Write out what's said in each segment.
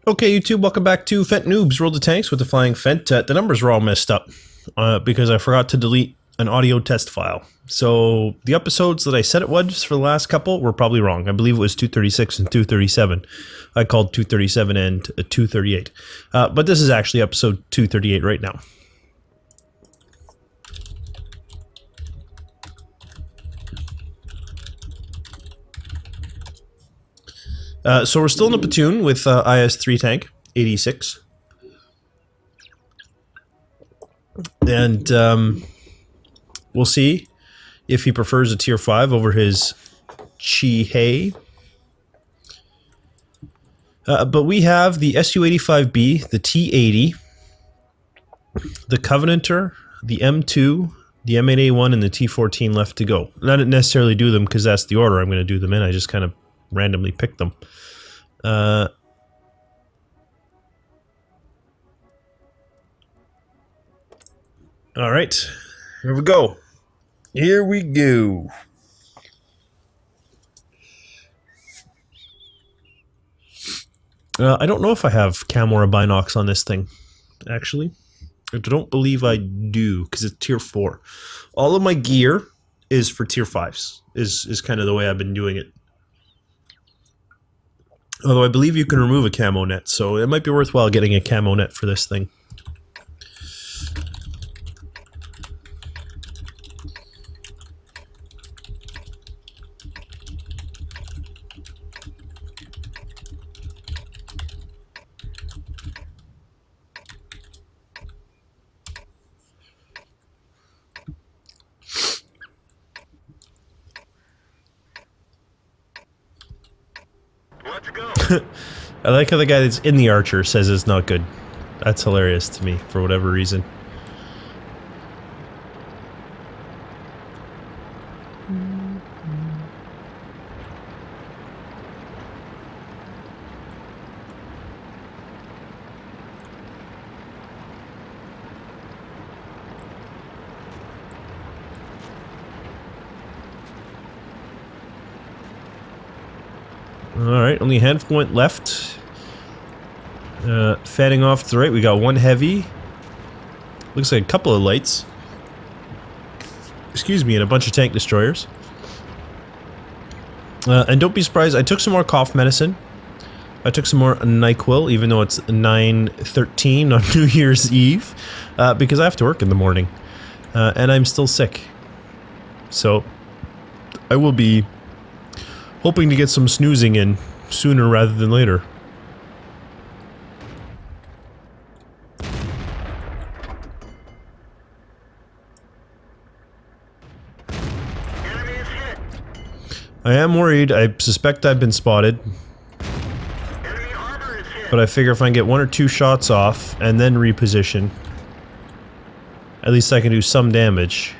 Okay, YouTube, welcome back to Phent Noobs, Roll the Tanks with the Flying Phent. The numbers were all messed up because I forgot to delete an audio test file. So the episodes that I said it was for the last couple were probably wrong. I believe it was 236 and 237. I called 237 and 238. But this is actually episode 238 right now. So we're still in a platoon with IS-3 tank, 86. And we'll see if he prefers a tier 5 over his Chi-Hei. But we have the Su-85B, the T-80, the Covenanter, the M2, the M8A1, and the T-14 left to go. And I didn't necessarily do them because that's the order I'm going to do them in. I just kind of randomly picked them. Alright, here we go. Here we go. I don't know if I have camo or binocs on this thing, actually. I don't believe I do, because it's tier 4. All of my gear is for tier 5s, is kind of the way I've been doing it. Although I believe you can remove a camo net, so it might be worthwhile getting a camo net for this thing. Let's go. I like how the guy that's in the Archer says it's not good. That's hilarious to me, for whatever reason. Alright, only a handful went left. Fanning off to the right, we got one heavy. Looks like a couple of lights. Excuse me, and a bunch of tank destroyers. And don't be surprised, I took some more cough medicine. I took some more NyQuil, even though it's 9/13 on New Year's Eve. Because I have to work in the morning. And I'm still sick. So, I will be hoping to get some snoozing in sooner rather than later. Enemy is hit. I am worried. I suspect I've been spotted. Enemy armor is hit. But I figure if I can get one or two shots off and then reposition, at least I can do some damage.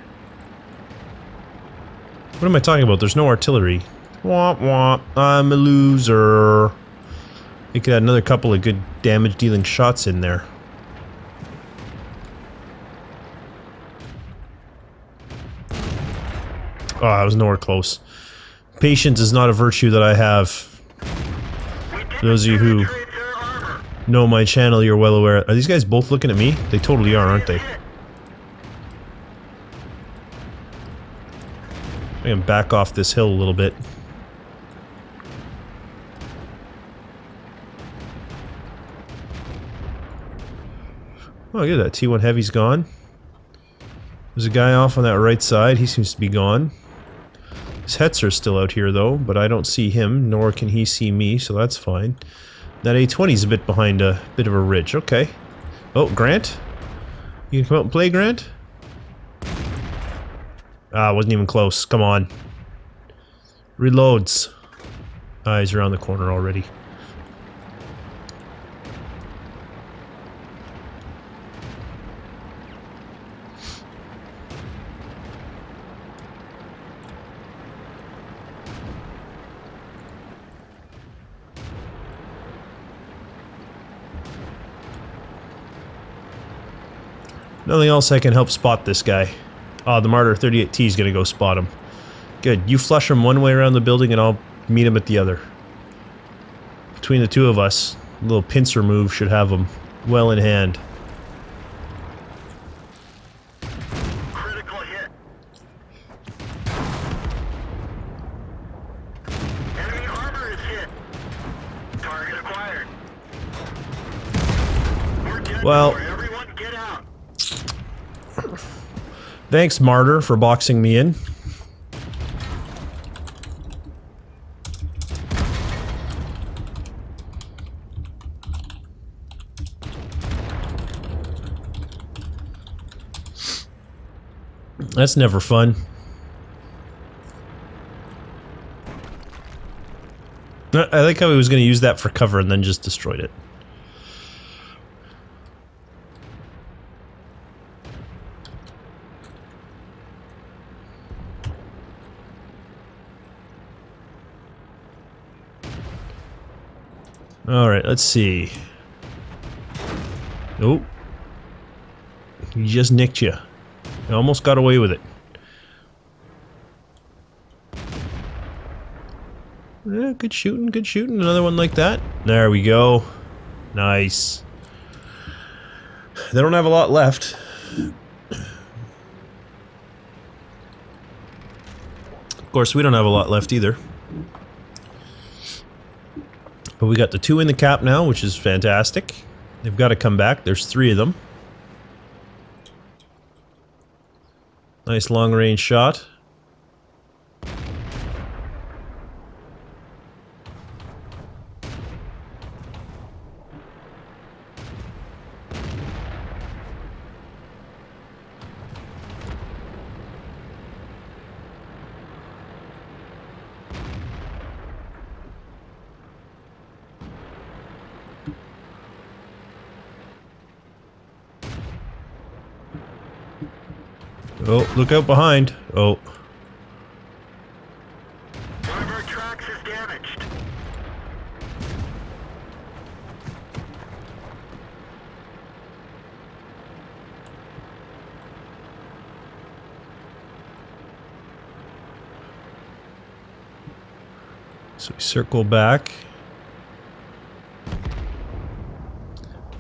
What am I talking about? There's no artillery. Womp womp, I'm a loser. You could add another couple of good damage dealing shots in there. Oh, I was nowhere close. Patience is not a virtue that I have. For those of you who know my channel, you're well aware. Are these guys both looking at me? They totally are, aren't they? I can back off this hill a little bit. Oh, look at that. T1 Heavy's gone. There's a guy off on that right side. He seems to be gone. His Hetzer's still out here, though, but I don't see him, nor can he see me, so that's fine. That A20's a bit behind a bit of a ridge. Okay. Oh, Grant? You can come out and play, Grant? Ah, wasn't even close. Come on. Reloads. Ah, he's around the corner already. Nothing else I can help spot this guy. Oh, the Martyr 38T is gonna go spot him. Good. You flush him one way around the building and I'll meet him at the other. Between the two of us, little pincer move should have them well in hand. Critical hit. Enemy armor is hit. Target acquired. We're dead. Well, Everyone get out. thanks, Martyr, for boxing me in. That's never fun. I like how he was going to use that for cover and then just destroyed it. Alright, let's see. Oh. He just nicked you. You almost got away with it. Yeah, good shooting, good shooting. Another one like that. There we go. Nice. They don't have a lot left. Of course, we don't have a lot left either. But we got the 2 in the cap now, which is fantastic. They've got to come back. There's 3 of them. Nice long-range shot. Oh, look out behind. Oh. One of our tracks is damaged. So we circle back. I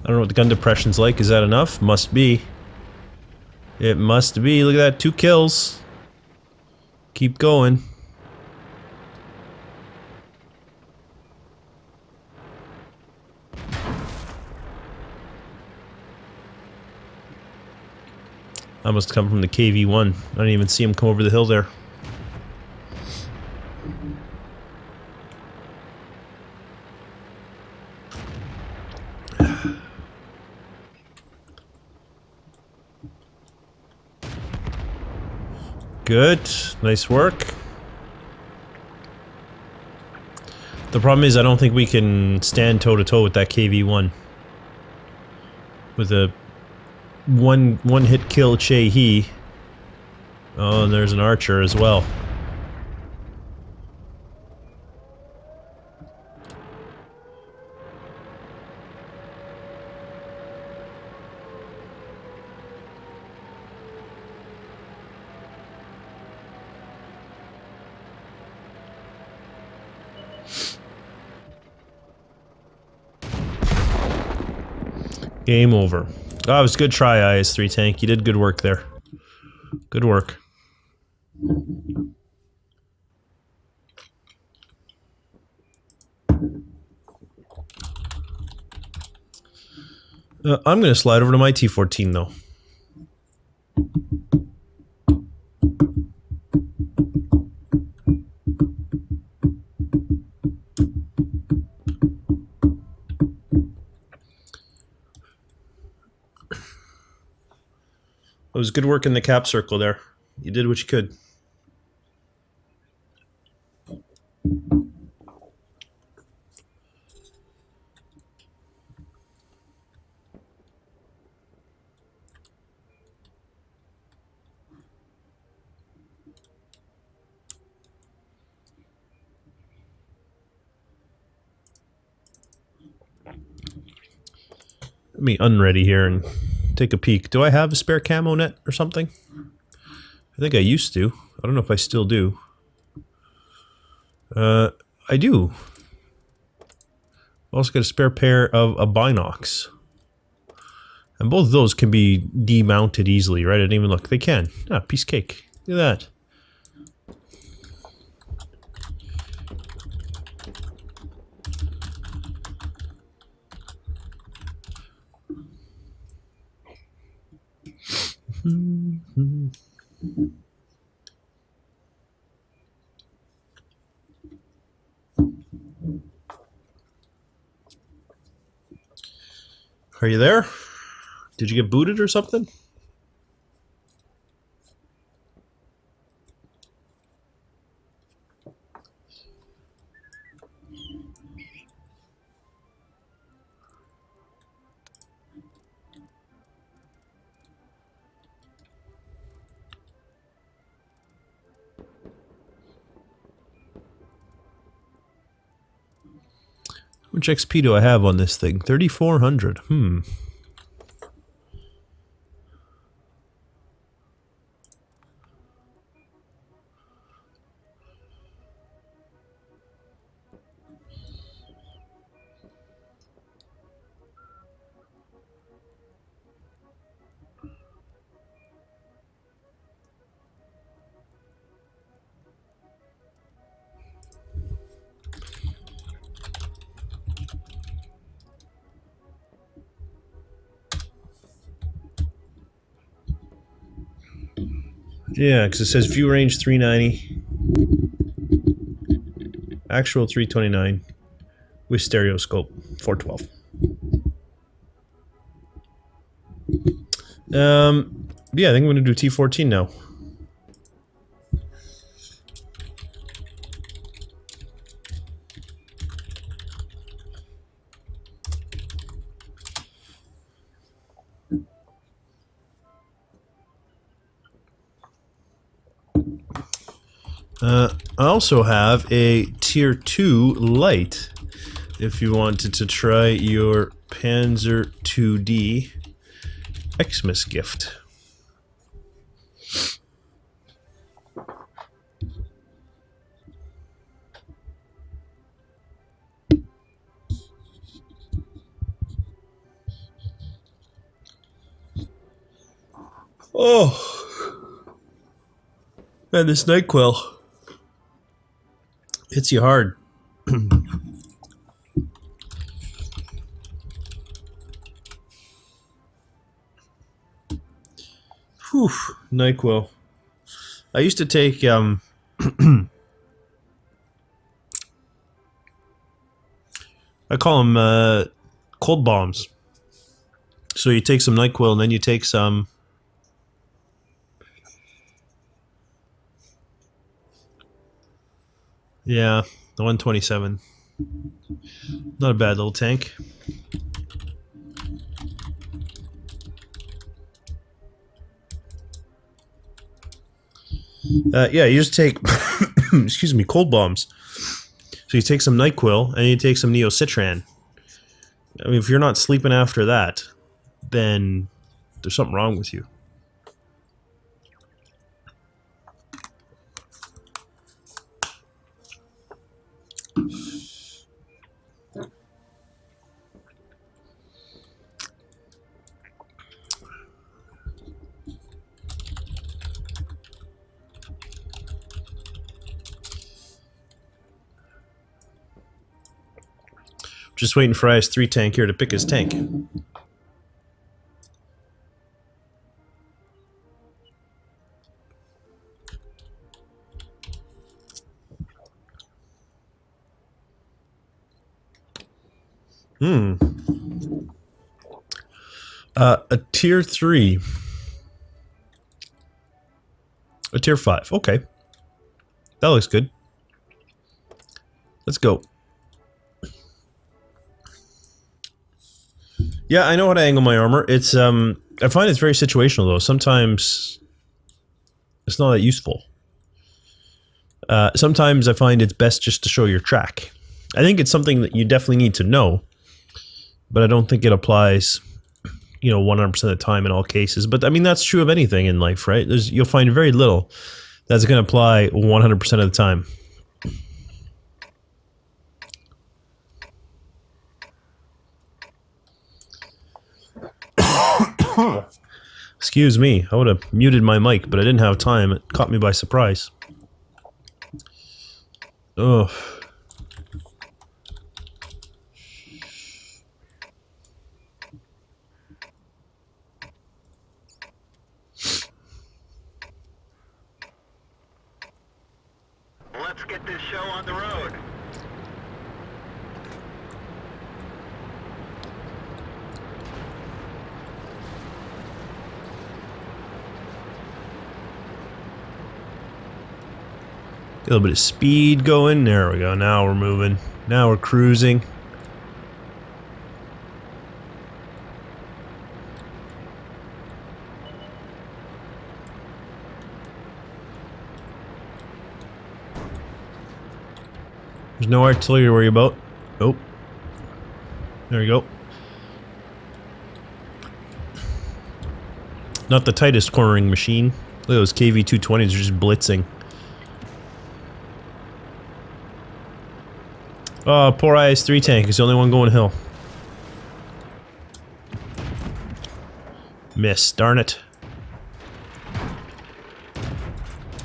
don't know what the gun depression's like. Is that enough? Must be. It must be. Look at that. 2 kills. Keep going. That must come from the KV-1. I didn't even see him come over the hill there. Good. Nice work. The problem is I don't think we can stand toe-to-toe with that KV-1. With a one-hit kill Che-Hee. Oh, and there's an archer as well. Game over. Oh, it was a good try, IS-3 tank. You did good work there. Good work. I'm going to slide over to my T-14 though. It was good work in the cap circle there. You did what you could. Let me unready here and take a peek. Do I have a spare camo net or something? I think I used to. I don't know if I still do. I do. Also got a spare pair of a binocs. And both of those can be demounted easily, right? I didn't even look. They can. Ah, piece of cake. Look at that. Are you there? Did you get booted or something? How much XP do I have on this thing? 3,400. Yeah, because it says view range 390. Actual 329. With stereoscope 412. Yeah, I think I'm going to do T14 now. I also have a tier 2 light if you wanted to try your Panzer 2D Xmas gift. Oh, man, this NyQuil hits you hard. Whew, NyQuil. I used to take I call them cold bombs. So you take some NyQuil and then you take some yeah, the 127. Not a bad little tank. Yeah, you just take, excuse me, cold bombs. So you take some NyQuil and you take some Neocitran. I mean, if you're not sleeping after that, then there's something wrong with you. Just waiting for IS-3 tank here to pick his tank. A tier 3. A tier 5. Okay. That looks good. Let's go. Yeah, I know how to angle my armor. It's I find it's very situational though. Sometimes it's not that useful. Sometimes I find it's best just to show your track. I think it's something that you definitely need to know, but I don't think it applies, you know, 100% of the time in all cases. But I mean, that's true of anything in life, right? You'll find very little that's going to apply 100% of the time. Excuse me, I would have muted my mic, but I didn't have time. It caught me by surprise. Ugh. Let's get this show on the road. Get a little bit of speed going. There we go. Now we're moving. Now we're cruising. There's no artillery to worry about. Oh. There we go. Not the tightest cornering machine. Look at those KV-220s, they're just blitzing. Oh, poor IS-3 tank. It's the only one going hill. Miss. Darn it.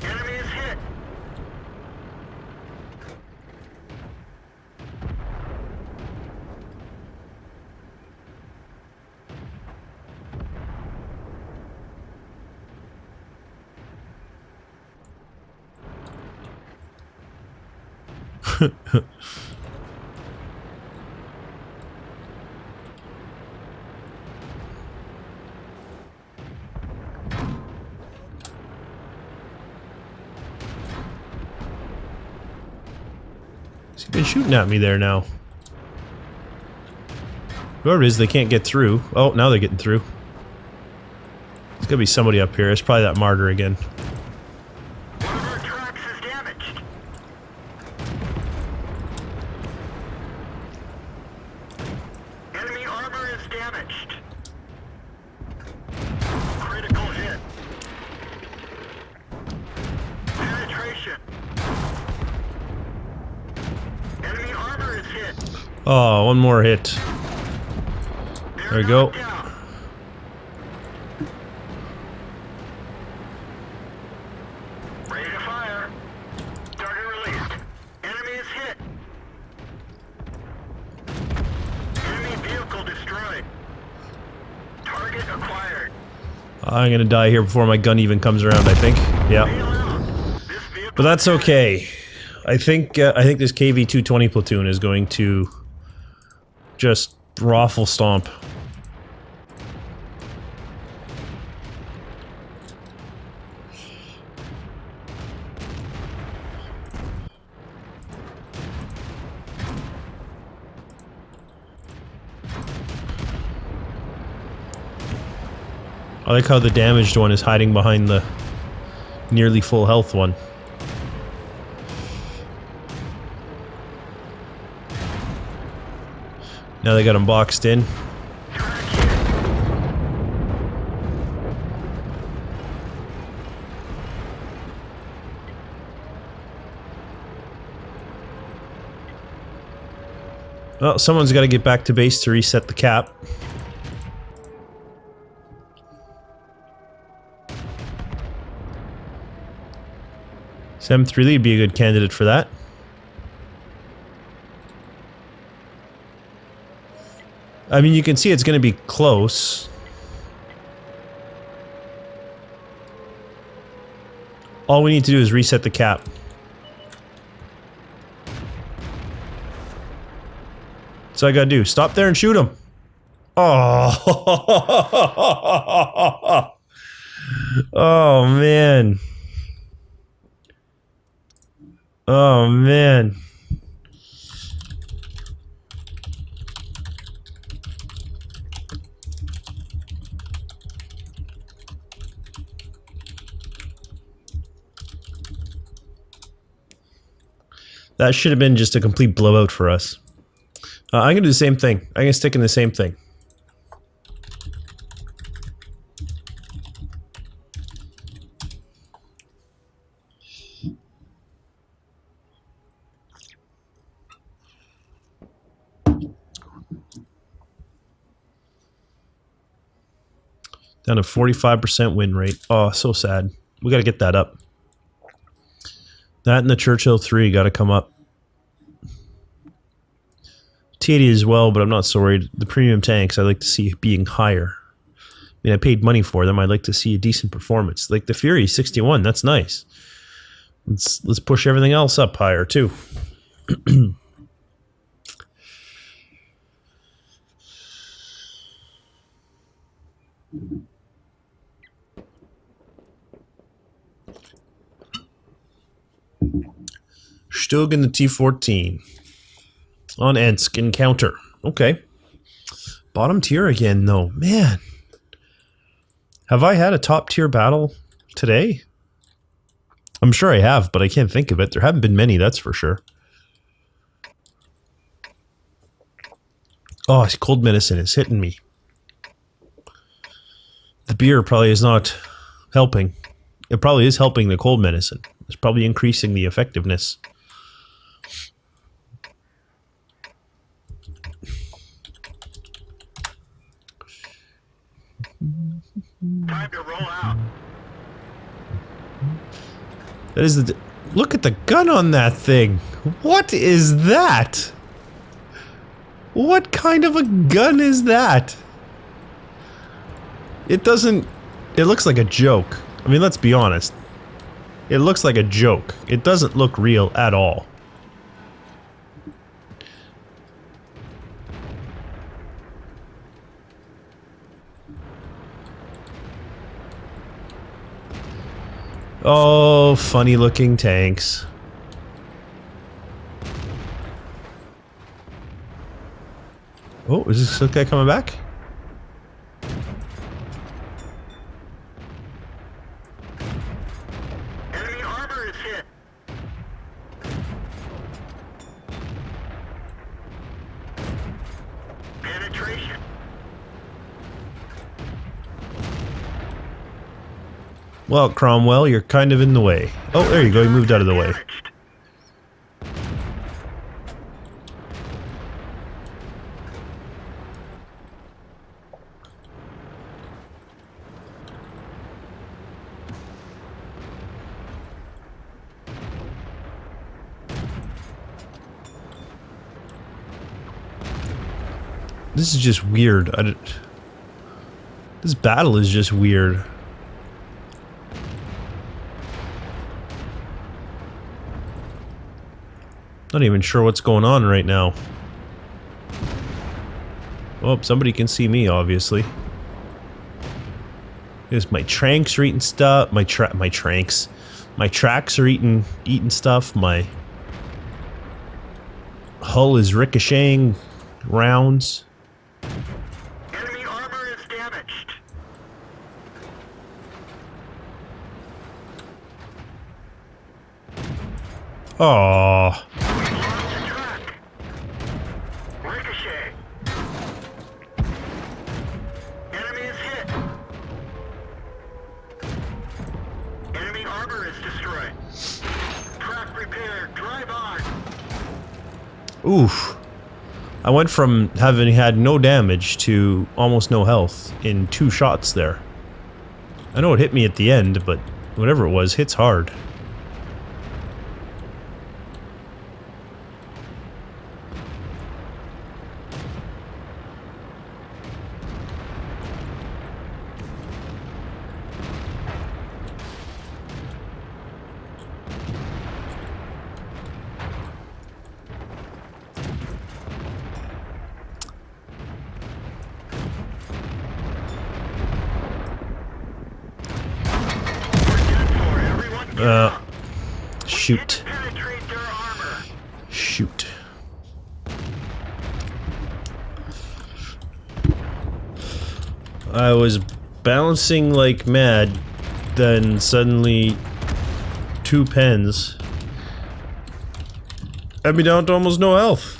Enemy is hit. He's been shooting at me there now. Whoever it is, they can't get through. Oh, now they're getting through. There's gotta be somebody up here. It's probably that martyr again. One of our tracks is damaged. Enemy armor is damaged. Critical hit. Penetration. Enemy armor is hit. Oh, one more hit. There we go. Down. Ready to fire. Target released. Enemy is hit. Enemy vehicle destroyed. Target acquired. I'm gonna die here before my gun even comes around, I think. Yeah. Bail out. This vehicle But that's okay. I think this KV-220 platoon is going to just raffle stomp. I like how the damaged one is hiding behind the nearly full health one. Now they got him boxed in. Well, someone's got to get back to base to reset the cap. M3 would be a good candidate for that. I mean, you can see it's going to be close. All we need to do is reset the cap. That's all I gotta do. Stop there and shoot him. Oh. Oh, man. Oh, man. That should have been just a complete blowout for us. I'm gonna do the same thing. I'm gonna stick in the same thing. Down to 45% win rate. Oh, so sad. We gotta get that up. That and the Churchill 3 gotta come up. T80 as well, but I'm not so worried. The premium tanks I'd like to see being higher. I mean, I paid money for them. I'd like to see a decent performance. Like the Fury 61, that's nice. Let's push everything else up higher too. Stug in the T14. On Ensk encounter. Okay. Bottom tier again though. Man. Have I had a top tier battle today? I'm sure I have, but I can't think of it. There haven't been many, that's for sure. Oh, cold medicine is hitting me. The beer probably is not helping. It probably is helping the cold medicine. It's probably increasing the effectiveness. Time to roll out. That is the... Look at the gun on that thing. What is that? What kind of a gun is that? It doesn't... It looks like a joke. I mean, let's be honest. It looks like a joke. It doesn't look real at all. Oh, funny looking tanks. Oh, is this guy coming back? Enemy armor is hit. Penetration. Well, Cromwell, you're kind of in the way. Oh, there you go, you moved out of the way. This is just weird. This battle is just weird. Not even sure what's going on right now. Oh, somebody can see me, obviously. There's my tranks are eating stuff. My tracks are eating stuff. My hull is ricocheting rounds. Enemy armor is damaged. Aww. Ricochet. Enemy is hit. Enemy armor is destroyed. Track repaired. Drive on. Oof. I went from having had no damage to almost no health in 2 shots there. I know it hit me at the end, but whatever it was, hits hard. Shoot. Penetrate their armor. Shoot. I was bouncing like mad, then suddenly 2 pens had me down to almost no health.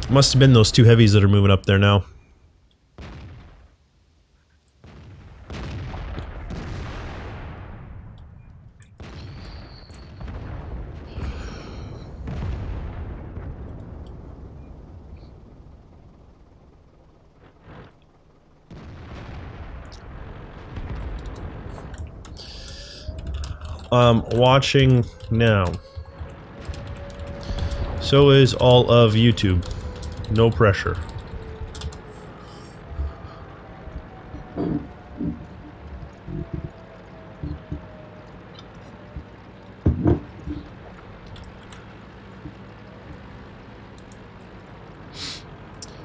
Must have been those 2 heavies that are moving up there now. watching now. So is all of YouTube. No pressure.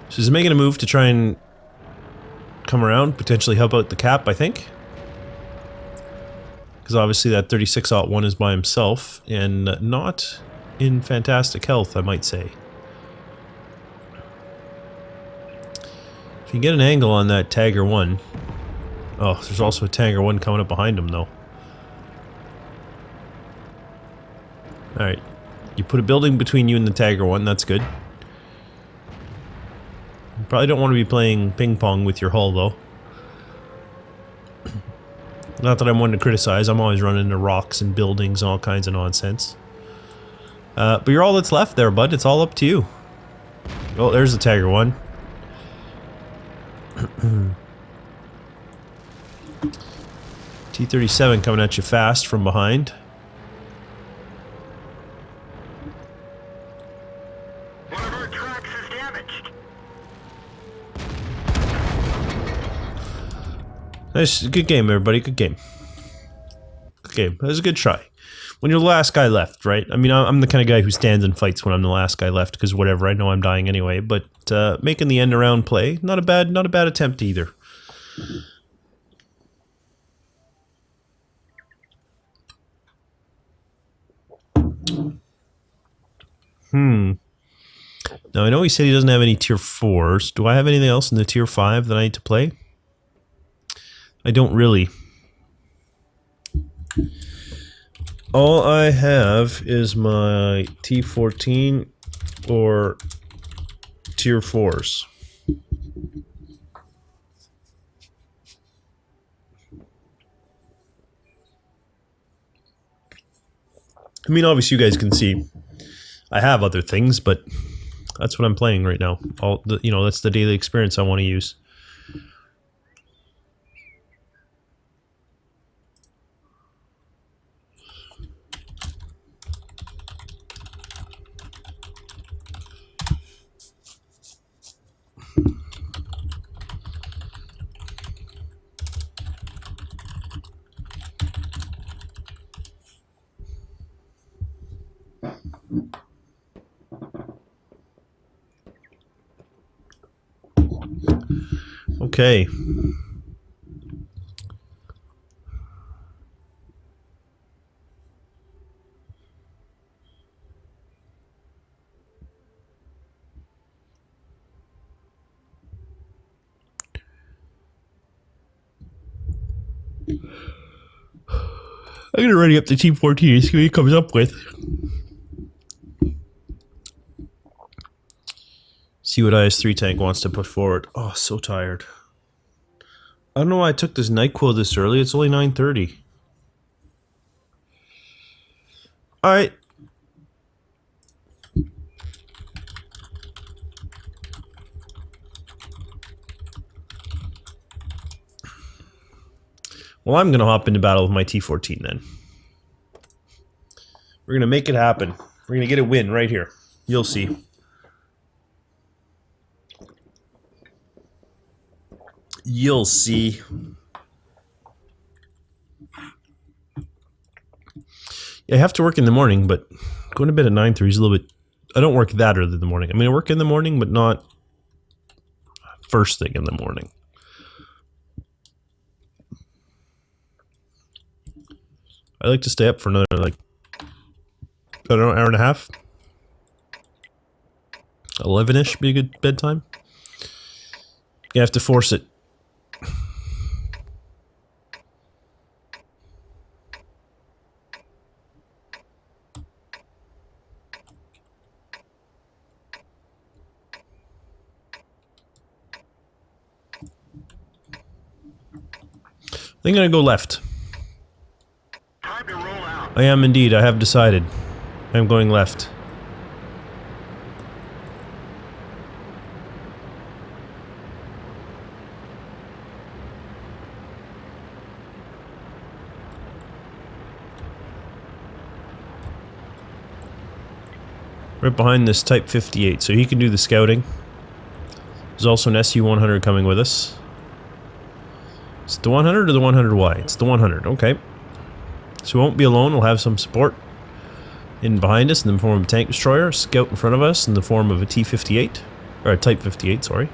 So he's making a move to try and come around, potentially help out the cap, I think. Because obviously that 36-01 is by himself, and not in fantastic health, I might say. If you get an angle on that Tagger 1... Oh, there's also a Tagger 1 coming up behind him, though. Alright. You put a building between you and the Tagger 1, that's good. You probably don't want to be playing ping pong with your hull, though. Not that I'm one to criticize, I'm always running into rocks and buildings and all kinds of nonsense. But you're all that's left there, bud. It's all up to you. Oh, there's the Tagger 1. T-37 coming at you fast from behind. One of our tracks is damaged. Nice, good game, everybody. Good game. Good game. That was a good try. When you're the last guy left, right? I mean, I'm the kind of guy who stands and fights when I'm the last guy left, because whatever, I know I'm dying anyway. But making the end around play, not a bad attempt either. Now I know he said he doesn't have any tier 4s. Do I have anything else in the tier 5 that I need to play? I don't really. All I have is my T14 or tier 4s. I mean, obviously you guys can see I have other things, but that's what I'm playing right now. You know, that's the daily experience I want to use. Okay. I'm gonna ready up the T14 and see what he comes up with. See what IS-3 tank wants to put forward. Oh, so tired. I don't know why I took this NyQuil this early. It's only 9:30. Alright. Well, I'm gonna hop into battle with my T14 then. We're gonna make it happen. We're gonna get a win right here. You'll see. You'll see. Yeah, I have to work in the morning, but going to bed at 9:30 is a little bit... I don't work that early in the morning. I mean, I work in the morning, but not first thing in the morning. I like to stay up for another, like, I don't know, hour and a half. 11-ish be a good bedtime. You have to force it. I'm gonna go left. Time to roll out. I am indeed. I have decided. I'm going left. Right behind this Type 58, so he can do the scouting. There's also an SU-100 coming with us. Is it the 100 or the 100Y? It's the 100, okay. So we won't be alone, we'll have some support in behind us in the form of a tank destroyer, scout in front of us in the form of a T-58, or a Type 58, sorry.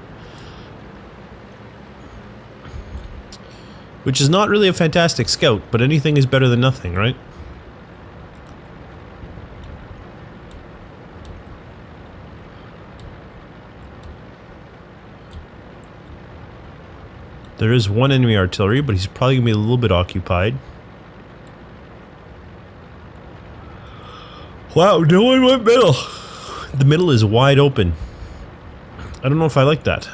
Which is not really a fantastic scout, but anything is better than nothing, right? There is one enemy artillery, but he's probably going to be a little bit occupied. Wow, no one went middle. The middle is wide open. I don't know if I like that.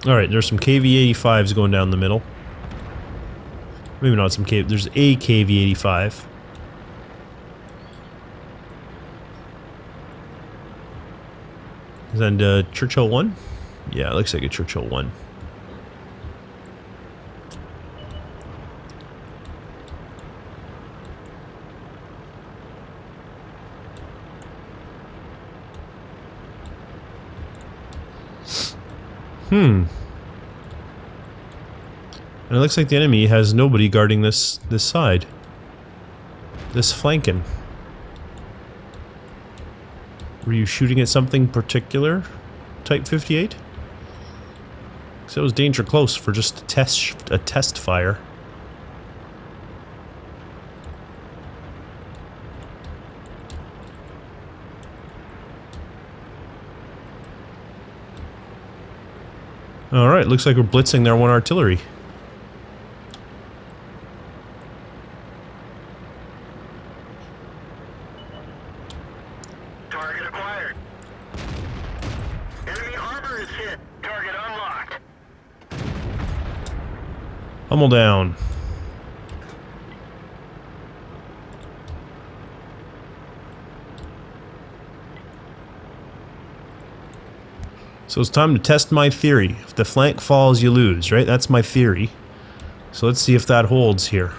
Alright, there's some KV-85s going down the middle. Maybe not some KV... There's a KV-85. And Churchill 1? Yeah, it looks like a Churchill 1. And it looks like the enemy has nobody guarding this side. This flanking. Were you shooting at something particular, Type 58? Because that was danger close for just a test fire. Alright, looks like we're blitzing their one artillery. Target acquired. Enemy armor is hit. Target unlocked. Hummel down. So it's time to test my theory. If the flank falls, you lose, right? That's my theory. So let's see if that holds here.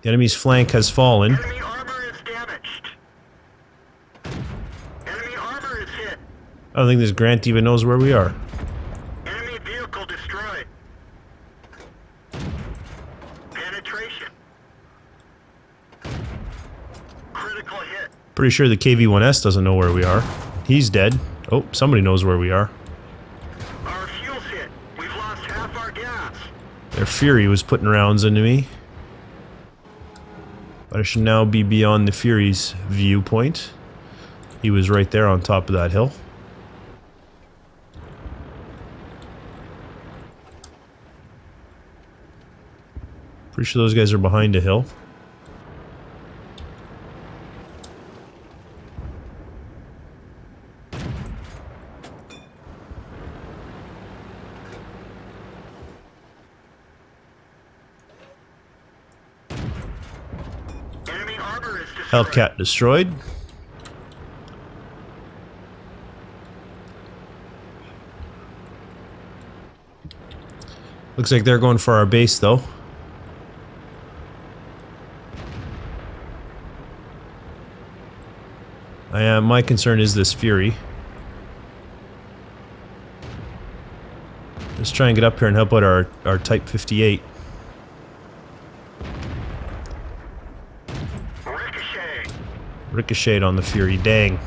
The enemy's flank has fallen. Enemy armor is damaged. Enemy armor is hit. I don't think this Grant even knows where we are. Enemy vehicle destroyed. Penetration. Critical hit. Pretty sure the KV-1S doesn't know where we are. He's dead. Oh, somebody knows where we are. Our fuel's hit. We've lost half our gas. Their Fury was putting rounds into me. But I should now be beyond the Fury's viewpoint. He was right there on top of that hill. Pretty sure those guys are behind a hill. Enemy armor is destroyed. Hellcat destroyed. Looks like they're going for our base though. My concern is this Fury. Let's try and get up here and help out our Type 58. Ricochet. Ricocheted on the Fury, dang.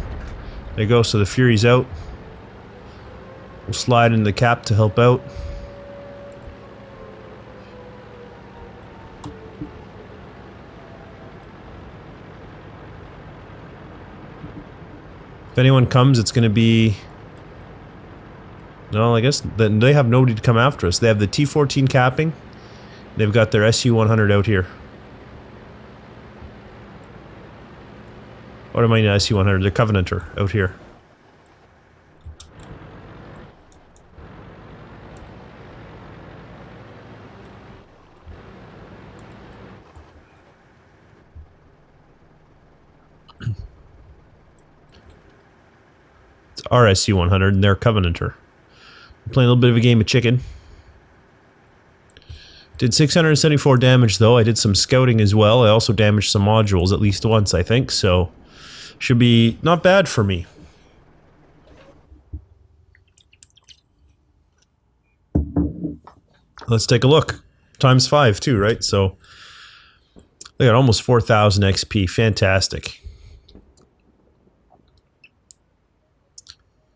There you go, so the Fury's out. We'll slide into the cap to help out. If anyone comes, it's gonna be... No, I guess then they have nobody to come after us. They have the T-14 capping. They've got their SU-100 out here. What am I mean, SU-100? The Covenanter out here. It's our SU-100 and their Covenanter. I'm playing a little bit of a game of chicken. Did 674 damage though. I did some scouting as well. I also damaged some modules at least once, I think, so should be not bad for me. Let's take a look. Times 5 too, right? So they got almost 4,000 XP. Fantastic.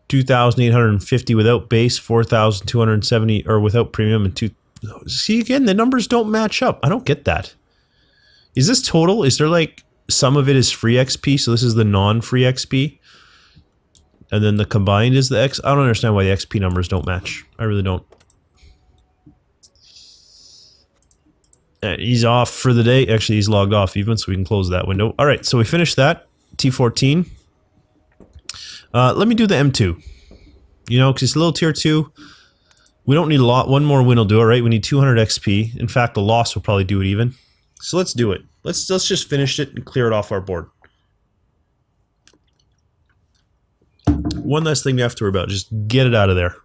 2,850 without base, 4,270 or without premium, and 2. See, again, the numbers don't match up. I don't get that. Is this total? Is there like some of it is free XP, so this is the non-free XP, and then the combined is the X? I don't understand why the XP numbers don't match. I really don't. He's off for the day. Actually, he's logged off even, so we can close that window. All right, so we finished that. T14. Let me do the M2. You know, because it's a little tier 2. We don't need a lot. One more win will do it, right? We need 200 XP. In fact, the loss will probably do it even. So let's do it. Let's just finish it and clear it off our board. One less thing we have to worry about. Just get it out of there.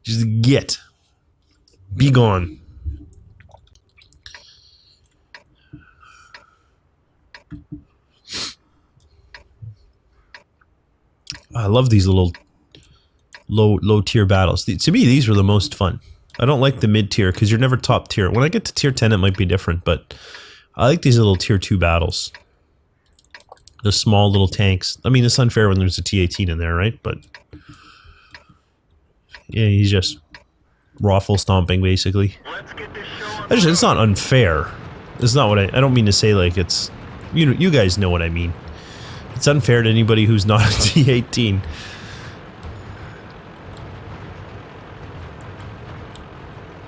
Just get. Be gone. I love these little low tier battles. To me, these were the most fun. I don't like the mid tier because you're never top tier. When I get to tier 10, it might be different, but I like these little tier 2 battles. The small little tanks. I mean, it's unfair when there's a T-18 in there, right? But yeah, he's just raffle stomping basically. It's not unfair. It's not what I don't mean to say like it's. You guys know what I mean. It's unfair to anybody who's not a T-18.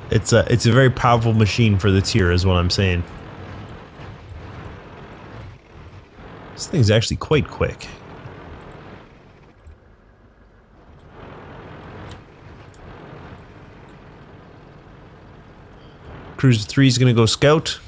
It's a very powerful machine for the tier, is what I'm saying. This thing's actually quite quick. Cruiser 3 is gonna go scout.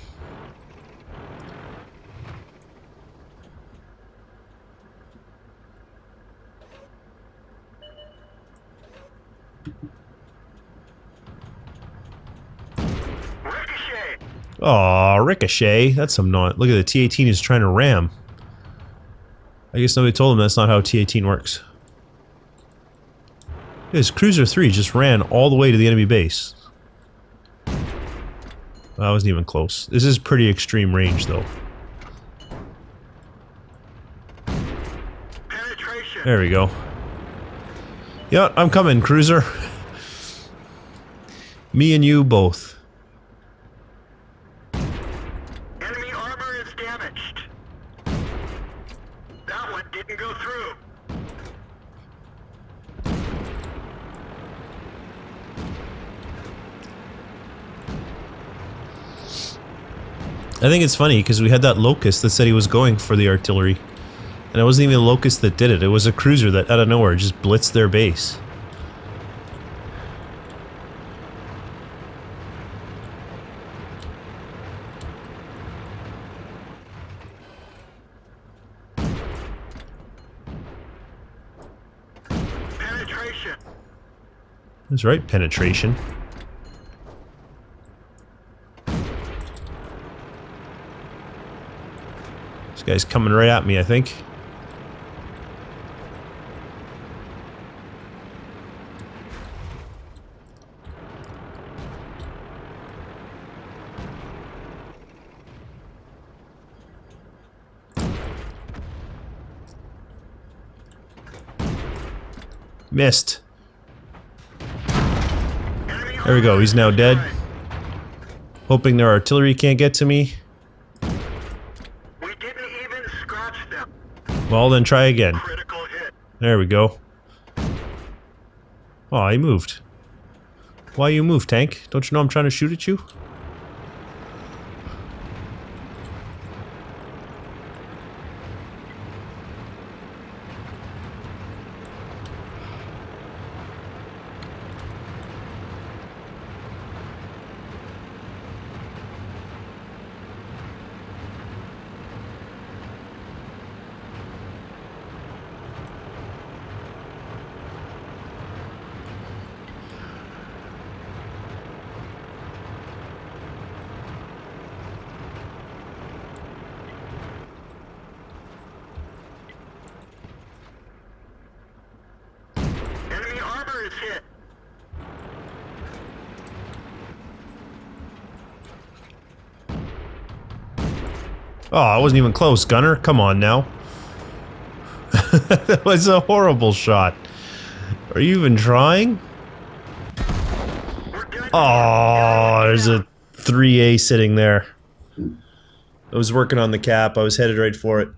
Aw, ricochet. That's some not. Look at the T-18 is trying to ram. I guess nobody told him that's not how T-18 works. This Cruiser 3 just ran all the way to the enemy base. That wasn't even close. This is pretty extreme range, though. There we go. Yeah, I'm coming, Cruiser. Me and you both. Enemy armor is damaged. That one didn't go through. I think it's funny because we had that Locust that said he was going for the artillery. And it wasn't even a Locust that did it. It was a cruiser that out of nowhere just blitzed their base. Penetration. That's right, penetration. This guy's coming right at me, I think. Missed. There we go, he's now dead. Hoping their artillery can't get to me. We didn't even scratch them. Well, then try again. Critical hit. There we go. Oh, he moved. Why you move, tank? Don't you know I'm trying to shoot at you? is hit. Oh, I wasn't even close, Gunner. Come on now. That was a horrible shot. Are you even trying? We're good. Oh, there's a 3A sitting there. I was working on the cap. I was headed right for it.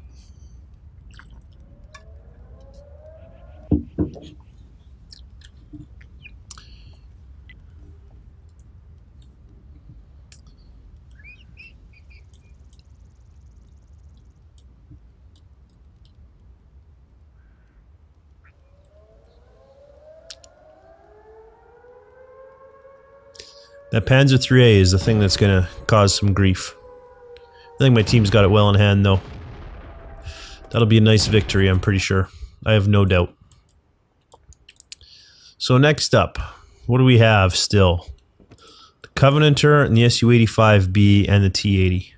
That Panzer 3A is the thing that's gonna cause some grief. I think my team's got it well in hand, though. That'll be a nice victory, I'm pretty sure. I have no doubt. So next up, what do we have still? The Covenanter and the Su-85B and the T-80.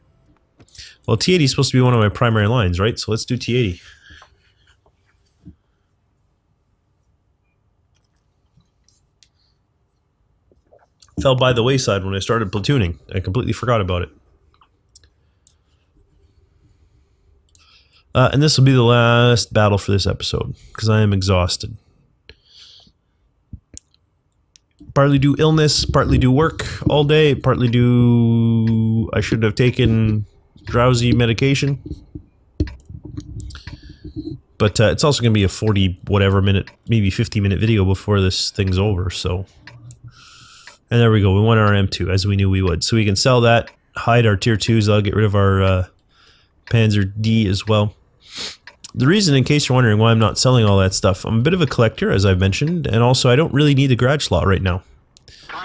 Well, T-80 is supposed to be one of my primary lines, right? So let's do T-80. Fell by the wayside when I started platooning. I completely forgot about it. And this will be the last battle for this episode, because I am exhausted. Partly due illness, partly due work all day, partly due I should have taken drowsy medication. But it's also going to be a 40 whatever minute, maybe 50 minute video before this thing's over, so... And there we go, we won our M2, as we knew we would. So we can sell that, hide our tier 2s, I'll get rid of our Panzer D as well. The reason, in case you're wondering why I'm not selling all that stuff, I'm a bit of a collector, as I've mentioned, and also I don't really need a garage slot right now.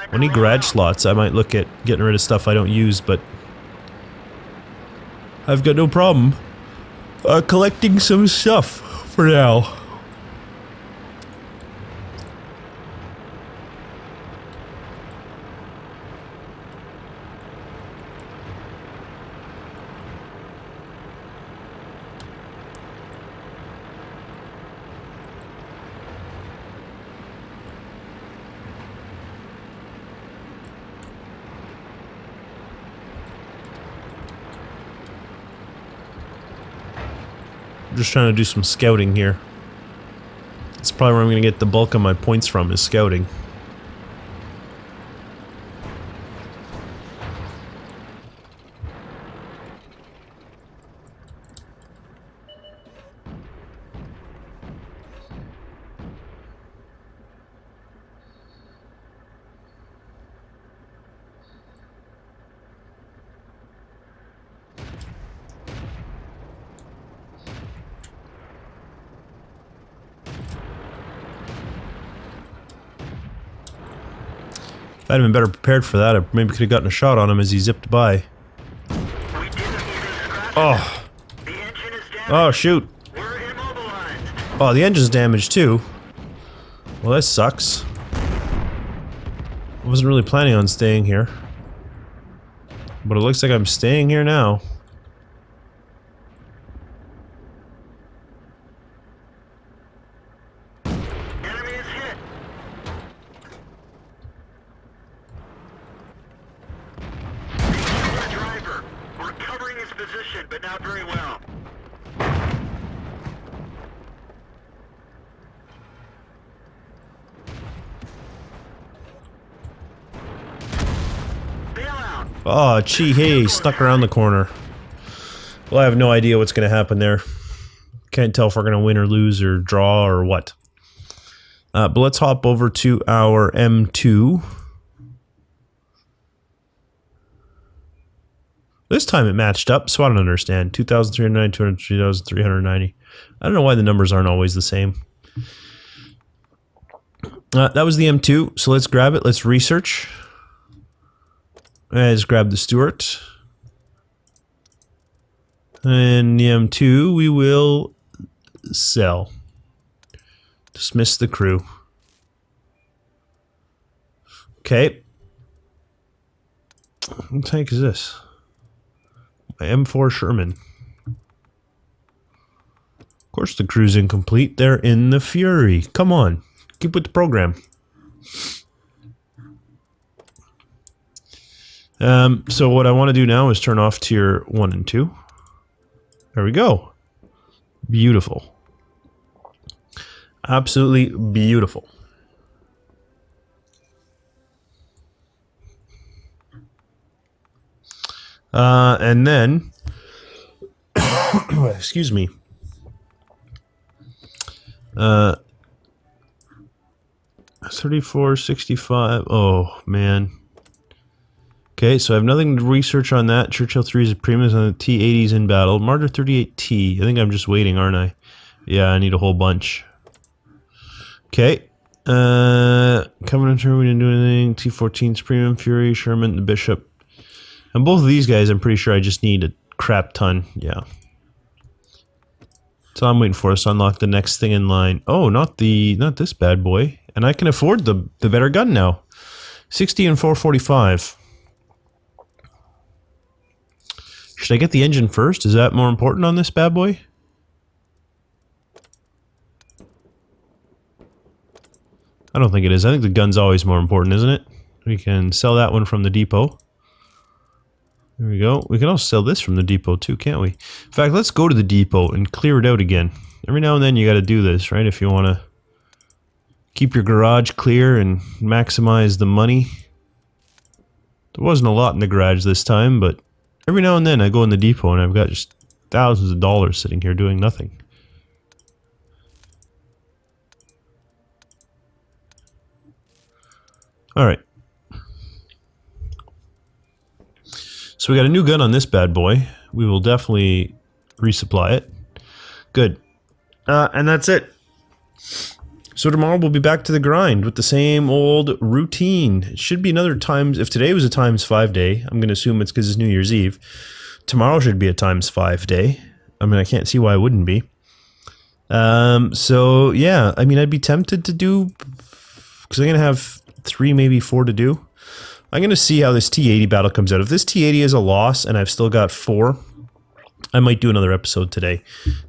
When I need garage slots, I might look at getting rid of stuff I don't use, but I've got no problem collecting some stuff for now. Just trying to do some scouting here. That's probably where I'm going to get the bulk of my points from, is scouting. If I'd been better prepared for that, I maybe could have gotten a shot on him as he zipped by. We didn't even scratch Oh! it. The engine is damaged. Oh, shoot! We're immobilized. Oh, the engine's damaged too. Well, that sucks. I wasn't really planning on staying here. But it looks like I'm staying here now. Enemy is hit. The driver. We're covering his position, but not very well. Bailout. Oh, gee, hey, snuck around the corner. Well, I have no idea what's going to happen there. Can't tell if we're going to win or lose or draw or what. But let's hop over to our M2. This time it matched up, so I don't understand. 2,390, 2,390. I don't know why the numbers aren't always the same. That was the M2, so let's grab it. Let's research. Let's grab the Stuart. And the M2 we will sell. Dismiss the crew. Okay. What tank is this? My M4 Sherman. Of course the crew's incomplete. They're in the Fury. Come on. Keep with the program. So what I want to do now is turn off tier 1 and 2. There we go. Beautiful. Absolutely beautiful. And then, excuse me. 3465. Oh, man. Okay, so I have nothing to research on that. Churchill 3 is a premium on the T-80s in battle. Martyr 38T. I think I'm just waiting, aren't I? Yeah, I need a whole bunch. Okay. Covenant, we didn't do anything. T-14's premium, Fury, Sherman, the Bishop. And both of these guys, I'm pretty sure I just need a crap ton. Yeah. So I'm waiting for us to unlock the next thing in line. Oh, not this bad boy. And I can afford the better gun now. 60 and 445. Should I get the engine first? Is that more important on this bad boy? I don't think it is. I think the gun's always more important, isn't it? We can sell that one from the depot. There we go. We can also sell this from the depot too, can't we? In fact, let's go to the depot and clear it out again. Every now and then you got to do this, right? If you want to keep your garage clear and maximize the money. There wasn't a lot in the garage this time, but every now and then I go in the depot and I've got just thousands of dollars sitting here doing nothing. Alright. So we got a new gun on this bad boy. We will definitely resupply it. Good. And that's it. So tomorrow we'll be back to the grind with the same old routine. It should be another times... If today was a ×5 day, I'm going to assume it's because it's New Year's Eve. Tomorrow should be a ×5 day. I mean, I can't see why it wouldn't be. So, yeah. I mean, I'd be tempted to do... Because I'm going to have 3, maybe 4 to do. I'm going to see how this T-80 battle comes out. If this T-80 is a loss and I've still got 4, I might do another episode today.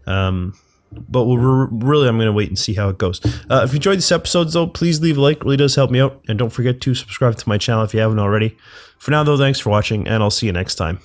But really, I'm going to wait and see how it goes. If you enjoyed this episode, though, please leave a like. It really does help me out. And don't forget to subscribe to my channel if you haven't already. For now, though, thanks for watching, and I'll see you next time.